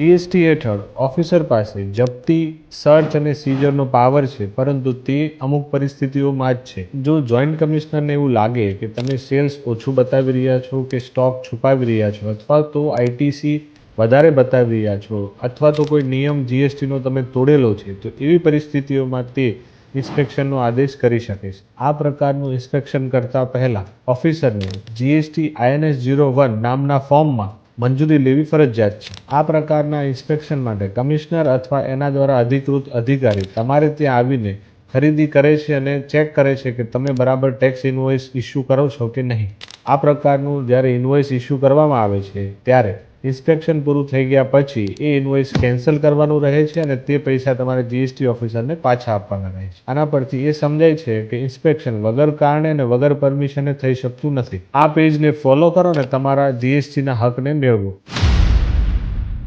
GST હેઠળ officer પાસે જપ્તી, search અને સીઝરનો પાવર છે, પરંતુ તે અમુક પરિસ્થિતિઓમાં જ છે. જો જોઈન્ટ કમિશનરને એવું લાગે કે તમે સેલ્સ ઓછું બતાવી રહ્યા છો કે સ્ટોક છુપાવી રહ્યા છો, અથવા તો આઈટીસી વધારે બતાવી રહ્યા છો, અથવા તો કોઈ નિયમ જીએસટીનો તમે તોડેલો છે, તો એવી પરિસ્થિતિઓમાં તે ઇન્સ્પેક્શનનો આદેશ કરી શકે છે. આ પ્રકારનું ઇન્સ્પેક્શન કરતા પહેલા ઓફિસરને જીએસટી INS 01 નામના ફોર્મમાં મંજૂરી લેવી ફરજિયાત છે. આ પ્રકારના ઇન્સ્પેક્શન માટે કમિશનર અથવા એના દ્વારા અધિકૃત અધિકારી તમારે ત્યાં આવીને ખરીદી કરે છે અને ચેક કરે છે કે તમે બરાબર ટેક્સ ઇન્વોઇસ ઇસ્યુ કરો છો કે નહીં. આ પ્રકારનું જ્યારે ઇન્વોઇસ ઇસ્યુ કરવામાં આવે છે ત્યારે ઇન્સ્પેક્શન પૂરું થઈ ગયા પછી એ ઇન્વોઇસ કેન્સલ કરવાનું રહે છે અને તે પૈસા તમારે જીએસટી ઓફિસરને પાછા આપવાના રહે છે. આના પરથી એ સમજાય છે કે ઇન્સ્પેક્શન વગર કારણે અને વગર પરમિશને થઈ શકતું નથી. આ પેજને ફોલો કરો અને તમારા જીએસટીના હકને મેળવો.